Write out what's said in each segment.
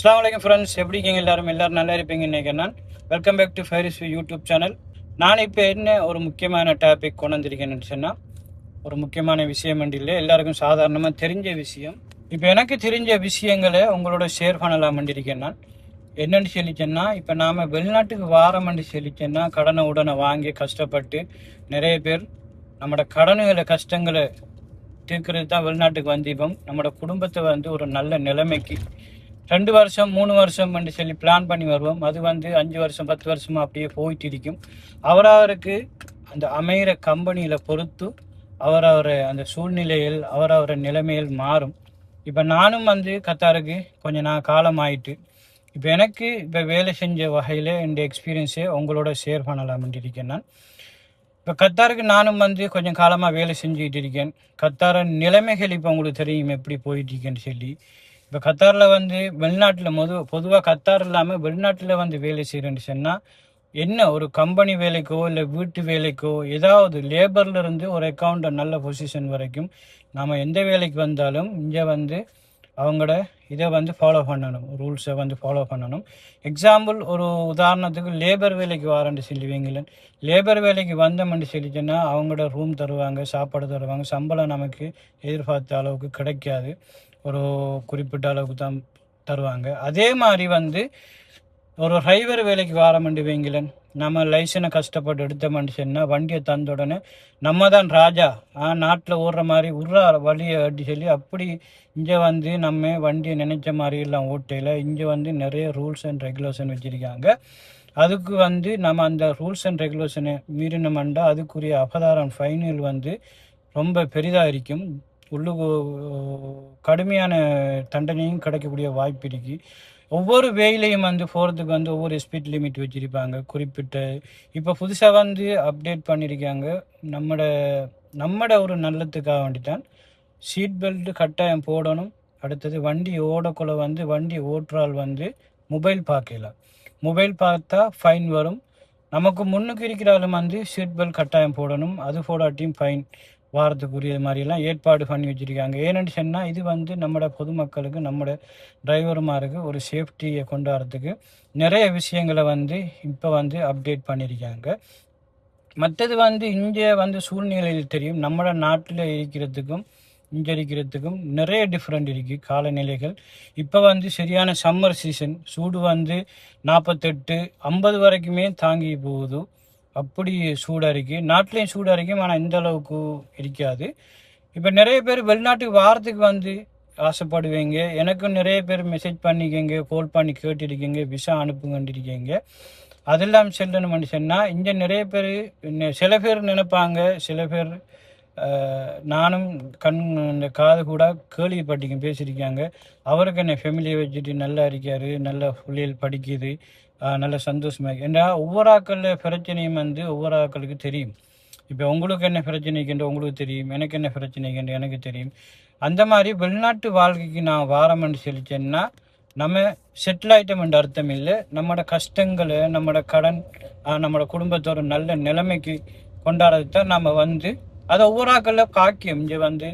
அஸ்ஸலாமு அலைக்கும் ஃப்ரெண்ட்ஸ், எப்படி இருக்கீங்க? எல்லாரும் நல்லா இருப்பீங்கன்னு நினைக்கிறேன். Welcome back to Fairy's YouTube channel. நான் இப்போ என்ன ஒரு முக்கியமான டாபிக் கொண்டு வந்திருக்கேன்னு சொன்னால், ஒரு முக்கியமான விஷயம் இல்லை, எல்லாருக்கும் சாதாரணமாக தெரிஞ்ச விஷயம். இப்போ எனக்கு தெரிஞ்ச விஷயங்களை உங்களோட ஷேர் பண்ணலாம்னு இருக்கேன். நான் என்னென்னு சொல்லிச்சேன்னா, இப்போ நாம் வெளிநாட்டுக்கு வாரம்னு சொல்லிச்சேன்னா கடனை உடனே வாங்கி கஷ்டப்பட்டு நிறைய பேர் நம்மளோட கடனுகளை கஷ்டங்களை தீர்க்கிறது தான் வெளிநாட்டுக்கு வந்திப்போம். நம்மளோட குடும்பத்தை ஒரு நல்ல நிலைமைக்கு 2 வருஷம் 3 வருஷம் சொல்லி பிளான் பண்ணி வருவோம். அது 5 வருஷம் 10 வருஷமாக அப்படியே போயிட்டு இருக்கும். அவரவருக்கு அந்த அமைகிற கம்பெனியில் பொறுத்து அவரவர் அந்த சூழ்நிலையில் அவரவர் நிலைமையில் மாறும். இப்போ நானும் கத்தாருக்கு கொஞ்சம் காலம் ஆயிட்டு, இப்போ எனக்கு இப்போ வேலை செஞ்ச வகையில் இந்த எக்ஸ்பீரியன்ஸை உங்களோட ஷேர் பண்ணலாம்னு இருக்கேன். நான் இப்போ கத்தாருக்கு நானும் கொஞ்சம் காலமாக வேலை செஞ்சுக்கிட்டு இருக்கேன். கத்தார நிலைமைகள் இப்போ உங்களுக்கு தெரியும் எப்படி போயிட்டு இருக்கேன்னு சொல்லி. இப்போ கத்தாரில் வெளிநாட்டில் பொதுவாக கத்தார் இல்லாமல் வெளிநாட்டில் வேலை செய்கிறேன்னு சொன்னால் என்ன ஒரு கம்பெனி வேலைக்கோ இல்லை வீட்டு வேலைக்கோ ஏதாவது லேபர்லேருந்து ஒரு அக்கௌண்ட் நல்ல பொசிஷன் வரைக்கும் நாம் எந்த வேலைக்கு வந்தாலும் இங்கே அவங்களோட இதை ஃபாலோ பண்ணணும், ரூல்ஸை ஃபாலோ பண்ணணும். எக்ஸாம்பிள் ஒரு உதாரணத்துக்கு லேபர் வேலைக்கு வரேன்னு சொல்லுவீங்களேன். லேபர் வேலைக்கு வந்தோம்னு சொல்லிச்சுன்னா அவங்களோட ரூம் தருவாங்க, சாப்பாடு தருவாங்க, சம்பளம் நமக்கு எதிர்பார்த்த அளவுக்கு கிடைக்காது, ஒரு குறிப்பிட்ட அளவுக்கு தான் தருவாங்க. அதே மாதிரி ஒரு டிரைவர் வேலைக்கு வாரமெண்டு வைங்களேன். நம்ம லைசனை கஷ்டப்பட்டு எடுத்தோம்னு சொன்னால் வண்டியை தந்த உடனே நம்ம தான் ராஜா, நாட்டில் ஓடுற மாதிரி உர்ற வழியை அப்படி சொல்லி அப்படி இங்கே நம்ம வண்டியை நினைச்ச மாதிரி எல்லாம் ஓட்டையில் இங்கே நிறைய ரூல்ஸ் அண்ட் ரெகுலேஷன் வச்சுருக்காங்க. அதுக்கு நம்ம அந்த ரூல்ஸ் அண்ட் ரெகுலேஷனை மீறினோம்னா அதுக்குரிய அபதாரம் ஃபைனல் ரொம்ப பெரிதாக இருக்கும். உள்ளுக்கு கடுமையான தண்டனையும் கிடைக்கக்கூடிய வாய்ப்பு இருக்குது. ஒவ்வொரு வேலையும் போகிறதுக்கு ஒவ்வொரு ஸ்பீட் லிமிட் வச்சுருப்பாங்க குறிப்பிட்ட. இப்போ புதுசாக அப்டேட் பண்ணியிருக்காங்க. நம்மட ஒரு நல்லத்துக்காக வேண்டித்தான் சீட் பெல்ட் கட்டாயம் போடணும். அடுத்தது வண்டி ஓடக்குள்ள வண்டி ஓட்டுறால் மொபைல் பார்க்கலாம். மொபைல் பார்த்தா ஃபைன் வரும். நமக்கு முன்னுக்கு இருக்கிறாலும் சீட் பெல்ட் கட்டாயம் போடணும். அது போடாட்டியும் ஃபைன் வாரத்துக்குரிய மாதிரியெல்லாம் ஏற்பாடு பண்ணி வச்சுருக்காங்க. ஏன்னு சொன்னால் இது நம்மளோட பொதுமக்களுக்கு நம்மளோட டிரைவர்மாருக்கு ஒரு சேஃப்டியை கொண்டாடுறதுக்கு நிறைய விஷயங்களை இப்போ அப்டேட் பண்ணியிருக்காங்க. மற்றது இங்கே சூழ்நிலையில் தெரியும். நம்மளோட நாட்டில் இருக்கிறதுக்கும் இங்கே இருக்கிறதுக்கும் நிறைய டிஃப்ரெண்ட் இருக்குது காலநிலைகள். இப்போ சரியான சம்மர் சீசன், சூடு 48 50 வரைக்குமே தாங்கி போகுது. அப்படி சூடாக இருக்குது. நாட்டிலையும் சூடாக இருக்கும், ஆனால் இந்த அளவுக்கு இருக்காது. இப்போ நிறைய பேர் வெளிநாட்டுக்கு வாரத்துக்கு ஆசைப்படுவீங்க. எனக்கும் நிறைய பேர் மெசேஜ் பண்ணிக்கங்க, கால் பண்ணி கேட்டுருக்கீங்க, விசா அனுப்புங்கண்டிருக்கீங்க. அதெல்லாம் செல்லணும்னு சொன்னால் இங்கே நிறைய பேர் சில பேர் நினைப்பாங்க, சில பேர் நானும் இந்த காது கூட கேள்விப்பட்டிங்க பேசியிருக்காங்க. அவருக்கு என்ன ஃபேமிலியை வச்சுட்டு நல்லா இருக்கார், நல்ல பிள்ளைகள் படிக்குது, நல்ல சந்தோஷமாக. ஏன்னா ஒவ்வொரு ஆக்களில் பிரச்சனையும் ஒவ்வொரு ஆக்களுக்கு தெரியும். இப்போ உங்களுக்கு என்ன பிரச்சனைக்குன்ற உங்களுக்கு தெரியும், எனக்கு என்ன பிரச்சனைக்குன்ற எனக்கு தெரியும். அந்த மாதிரி வெளிநாட்டு வாழ்க்கைக்கு நான் வாரம்னு சொல்லிச்சேன்னா நம்ம செட்டில் ஆகிட்டோம்ன்ற அர்த்தம் இல்லை. நம்மளோட கஷ்டங்களை, நம்மளோட கடன், நம்மளோட குடும்பத்தோட நல்ல நிலைமைக்கு கொண்டாடுறது தான் நம்ம அதை ஒவ்வொரு ஆக்களில் காக்கியம். இங்கே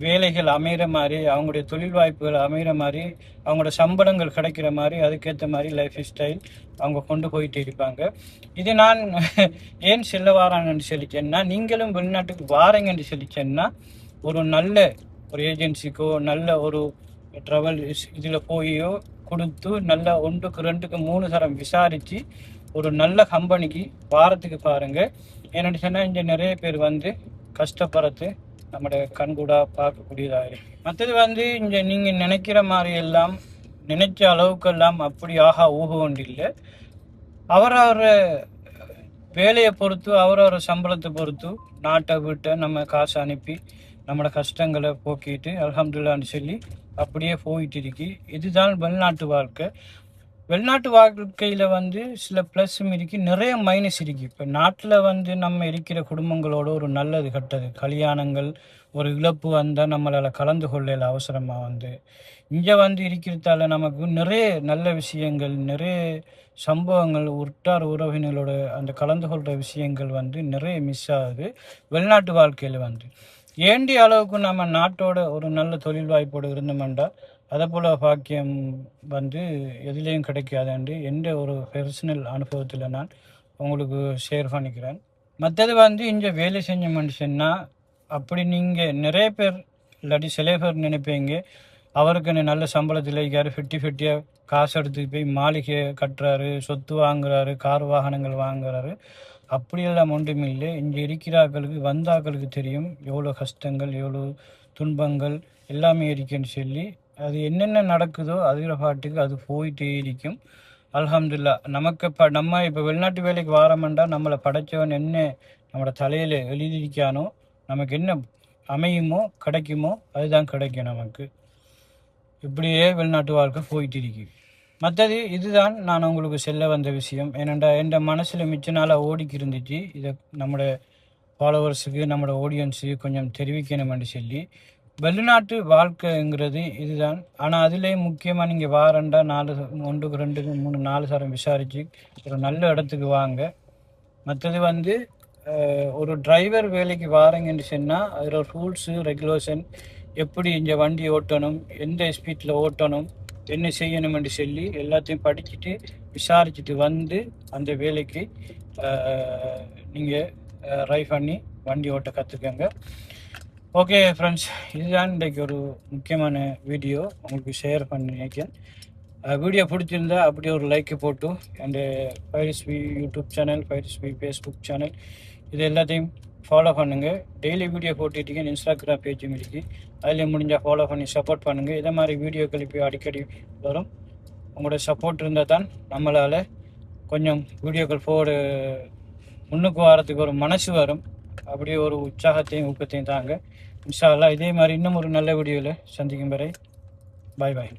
வேலைகள் அமைகிற மாதிரி, அவங்களுடைய தொழில் வாய்ப்புகள் அமைகிற மாதிரி, அவங்களோட சம்பளங்கள் கிடைக்கிற மாதிரி, அதுக்கேற்ற மாதிரி லைஃப் ஸ்டைல் அவங்க கொண்டு போயிட்டு இருப்பாங்க. இது நான் ஏன் செல்ல வாரான்னு சொல்லிச்சேன்னா, நீங்களும் வெளிநாட்டுக்கு வாரீங்கன்னு சொல்லிச்சேன்னா ஒரு நல்ல ஒரு ஏஜென்சிக்கோ நல்ல ஒரு ட்ராவல் இதில் போயோ கொடுத்து நல்ல 1க்கு 2க்கு 3 தரம் விசாரித்து ஒரு நல்ல கம்பெனிக்கு வாரத்துக்கு பாருங்கள். ஏன்னு சொன்னால் இங்கே நிறைய பேர் கஷ்டப்படுறது நம்மளோட கண்கூடா பார்க்கக்கூடியதாக இருக்குது. மற்றது இங்கே நீங்கள் நினைக்கிற மாதிரி எல்லாம் நினைச்ச அளவுக்கெல்லாம் அப்படி ஆகா ஊக இல்லை. அவரவர் வேலையை பொறுத்து அவரவர் சம்பளத்தை பொறுத்து நாட்டை விட்டு நம்ம காசு அனுப்பி நம்மளோட கஷ்டங்களை போக்கிட்டு அல்ஹம்துலில்லாஹ்னு சொல்லி அப்படியே போயிட்டு இருக்கு. இதுதான் வெளிநாட்டு வாழ்க்கை. வெளிநாட்டு வாழ்க்கையில் சில ப்ளஸ்ஸும் இருக்குது, நிறைய மைனஸ் இருக்குது. இப்போ நாட்டில் நம்ம இருக்கிற குடும்பங்களோட ஒரு நல்லது கெட்டது கல்யாணங்கள் ஒரு இழப்பு வந்தால் நம்மளால் கலந்து கொள்ளல அவசரமாக இங்கே இருக்கிறதால நமக்கு நிறைய நல்ல விஷயங்கள், நிறைய சம்பவங்கள், உற்றார் உறவினர்களோட அந்த கலந்து கொள்கிற விஷயங்கள் நிறைய மிஸ் ஆகுது வெளிநாட்டு வாழ்க்கையில். ஏண்டிய அளவுக்கு நம்ம நாட்டோட ஒரு நல்ல தொழில் வாய்ப்போடு இருந்தோம்னா அதை போல் பாக்கியம் வந்து எதுலேயும் கிடைக்காதுண்டு எந்த ஒரு பர்சனல் அனுபவத்தில் நான் உங்களுக்கு ஷேர் பண்ணிக்கிறேன். மற்றது வந்து இங்கே வேலை செஞ்ச மனுஷன்னா அப்படி நீங்கள் நிறைய பேர் இல்லாட்டி சில பேர் நினைப்பீங்க அவருக்கு நல்ல சம்பளத்தில் இருக்காரு, 50-50 காசு எடுத்துட்டு போய் மாளிகை கட்டுறாரு, சொத்து வாங்குறாரு, கார் வாகனங்கள் வாங்குறாரு. அப்படியெல்லாம் ஒன்றுமே இல்லை. இங்கே இருக்கிறார்களுக்கு வந்தாக்களுக்கு தெரியும் எவ்வளோ கஷ்டங்கள் எவ்வளோ துன்பங்கள் எல்லாமே இருக்குன்னு சொல்லி. அது என்னென்ன நடக்குதோ அதில் பாட்டுக்கு அது போயிட்டே இருக்கும். அல்ஹம்துலில்லாஹ். நமக்கு நம்ம இப்போ வெளிநாட்டு வேலைக்கு வாரமெண்டா நம்மளை படைச்சவன் என்ன நம்மளோட தலையில் எழுதியிருக்கானோ நமக்கு என்ன அமையுமோ கிடைக்குமோ அதுதான் கிடைக்கும் நமக்கு. இப்படியே வெளிநாட்டு வாழ்க்கை போயிட்டு இருக்கு. மற்றது இதுதான் நான் உங்களுக்கு சொல்ல வந்த விஷயம். ஏனெண்டா என் மனசில் மிச்ச நாளாக ஓடிக்கி இருந்துச்சு. இதை நம்மளோட ஃபாலோவர்ஸுக்கு நம்மளோட ஆடியன்ஸுக்கு கொஞ்சம் தெரிவிக்கணும்னு சொல்லி. வெளிநாட்டு வாழ்க்கைங்கிறது இதுதான். ஆனால் அதுலேயும் முக்கியமாக நீங்கள் வாரண்டா 1, 2, 3, 4 சாரம் விசாரித்து ஒரு நல்ல இடத்துக்கு வாங்க. மற்றது வந்து ஒரு டிரைவர் வேலைக்கு வாரங்கன்னு சொன்னால் அதில் ரூல்ஸு ரெகுலேஷன் எப்படி இங்கே வண்டி ஓட்டணும், எந்த ஸ்பீட்டில் ஓட்டணும், என்ன செய்யணும்னு சொல்லி எல்லாத்தையும் படிச்சுட்டு விசாரிச்சுட்டு வந்து அந்த வேலைக்கு நீங்கள் ட்ரைவ் பண்ணி வண்டி ஓட்ட கற்றுக்கங்க. ஓகே ஃப்ரெண்ட்ஸ், இதுதான் இன்றைக்கு ஒரு முக்கியமான வீடியோ உங்களுக்கு ஷேர் பண்ணியிருக்கேன். வீடியோ பிடிச்சிருந்தா அப்படியே ஒரு லைக்கு போட்டு அந்த ஃபைரிஸ்வி யூடியூப் சேனல், ஃபைரிஸ்வி ஃபேஸ்புக் சேனல் இது எல்லாத்தையும் ஃபாலோ பண்ணுங்கள். டெய்லி வீடியோ போட்டுட்டீங்க. இன்ஸ்டாகிராம் பேஜும் இருக்குது, அதில் முடிஞ்சால் ஃபாலோ பண்ணி சப்போர்ட் பண்ணுங்கள். இதே மாதிரி வீடியோக்கள் இப்போ அடிக்கடி வரும். உங்களோட சப்போர்ட் இருந்தால் தான் நம்மளால் கொஞ்சம் வீடியோக்கள் முன்னுக்கு வரத்துக்கு ஒரு மனசு வரும். அப்படியே ஒரு உற்சாகத்தையும் ஊக்கத்தையும் தாங்க. இன்ஷா அல்லாஹ் இதே மாதிரி இன்னும் ஒரு நல்ல வீடியோவில் சந்திக்கும் வரை பாய் பாய்.